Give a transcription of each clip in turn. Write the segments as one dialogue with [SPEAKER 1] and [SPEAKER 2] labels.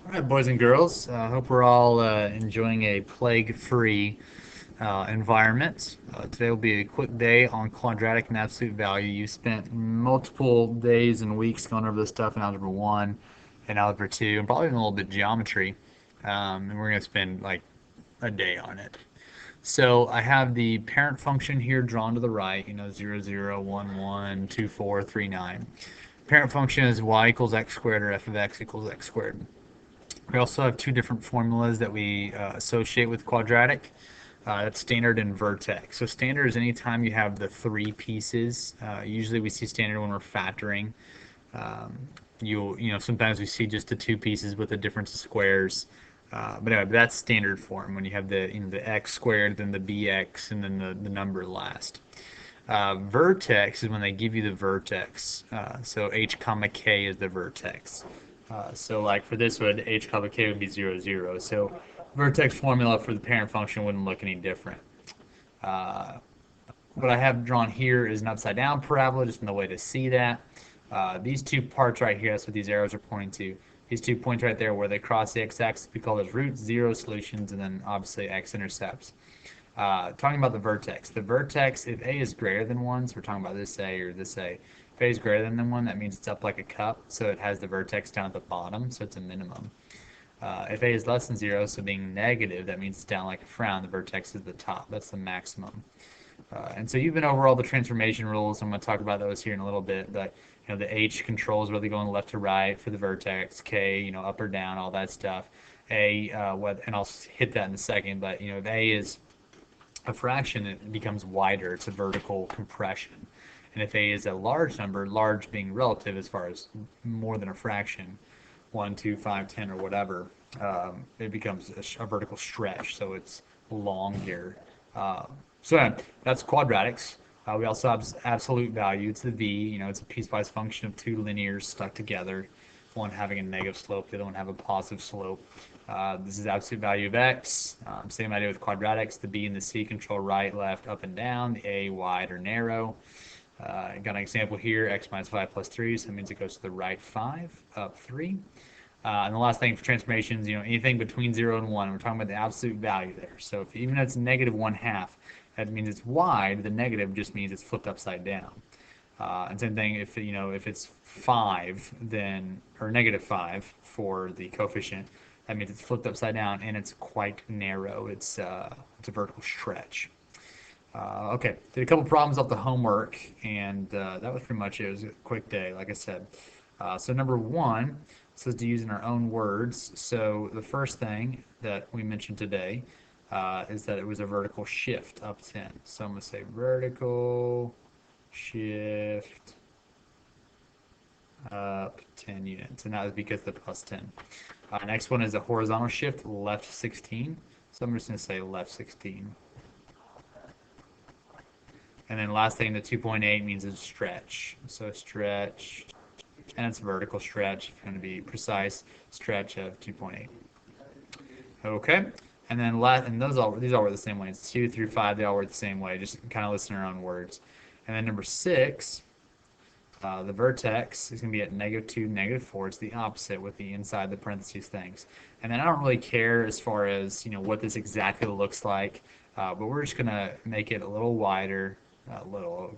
[SPEAKER 1] All right, boys and girls. I hope we're all enjoying a plague-free environment. Today will be a quick day on quadratic and absolute value. You spent multiple days and weeks going over this stuff in Algebra 1 and Algebra 2, and probably even a little bit of geometry. And we're going to spend like a day on it. So I have the parent function here drawn to the right, 0, 0, 1, 1, 2, 4, 3, 9. Parent function is y equals x squared or f of x equals x squared. We also have two different formulas that we associate with quadratic. That's standard and vertex. So standard is anytime you have the three pieces. Usually we see standard when we're factoring. Um, sometimes we see just the two pieces with the difference of squares. But anyway, that's standard form when you have the x squared, then the bx, and then the number last. Vertex is when they give you the vertex. So h comma k is the vertex. So like for this one, h comma k would be 0, 0. So vertex formula for the parent function wouldn't look any different. What I have drawn here is an upside down parabola, just another way to see that. These two parts right here, that's what these arrows are pointing to. These 2 points right there where they cross the x-axis, we call those roots, 0 solutions, and then obviously x-intercepts. Talking about the vertex. The vertex, if a is greater than 1, so we're talking about this a or this a, if a is greater than 1, that means it's up like a cup, so it has the vertex down at the bottom, so it's a minimum. If a is less than 0, so being negative, that means it's down like a frown, the vertex is the top, that's the maximum. And so you've been over all the transformation rules. I'm going to talk about those here in a little bit, but the H controls whether going left to right for the vertex, K, up or down, all that stuff. A, and I'll hit that in a second, but if A is a fraction, it becomes wider. It's a vertical compression. And if A is a large number, large being relative as far as more than a fraction, 1, 2, 5, 10, or whatever, it becomes a vertical stretch, so it's longer. So that's quadratics. We also have absolute value. It's the v. It's a piecewise function of two linears stuck together, one having a negative slope, the other one have a positive slope. This is absolute value of x. Same idea with quadratics. The b and the c control right, left, up, and down. The a wide or narrow. I got an example here, x minus 5 plus 3, so that means it goes to the right 5, up 3. And the last thing for transformations, anything between 0 and 1, we're talking about the absolute value there. So if even if it's negative 1/2, that means it's wide. The negative just means it's flipped upside down. And same thing if it's 5, then or negative 5 for the coefficient, that means it's flipped upside down and it's quite narrow. It's a vertical stretch. Okay, did a couple problems off the homework, and that was pretty much it. It was a quick day, like I said. So number 1 says to use in our own words. So the first thing that we mentioned today is that it was a vertical shift up 10. So I'm going to say vertical shift up 10 units, and that is because of the plus 10. Next one is a horizontal shift left 16. So I'm just going to say left 16. And then last thing, the 2.8 means a stretch. So stretch, and it's a vertical stretch, if you're going to be precise, stretch of 2.8. Okay, and then these all work the same way. It's 2 through 5, they all work the same way. Just kind of listen to our own words. And then number 6, the vertex is going to be at -2, -4. It's the opposite with the inside the parentheses things. And then I don't really care as far as what this exactly looks like, but we're just going to make it a little wider,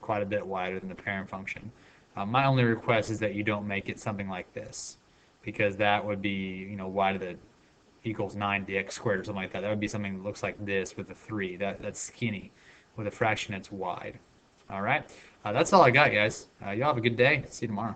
[SPEAKER 1] quite a bit wider than the parent function. My only request is that you don't make it something like this, because that would be y to the equals 9dx squared or something like that. That would be something that looks like this with a 3. That's skinny. With a fraction, it's wide. All right. That's all I got, guys. Y'all have a good day. See you tomorrow.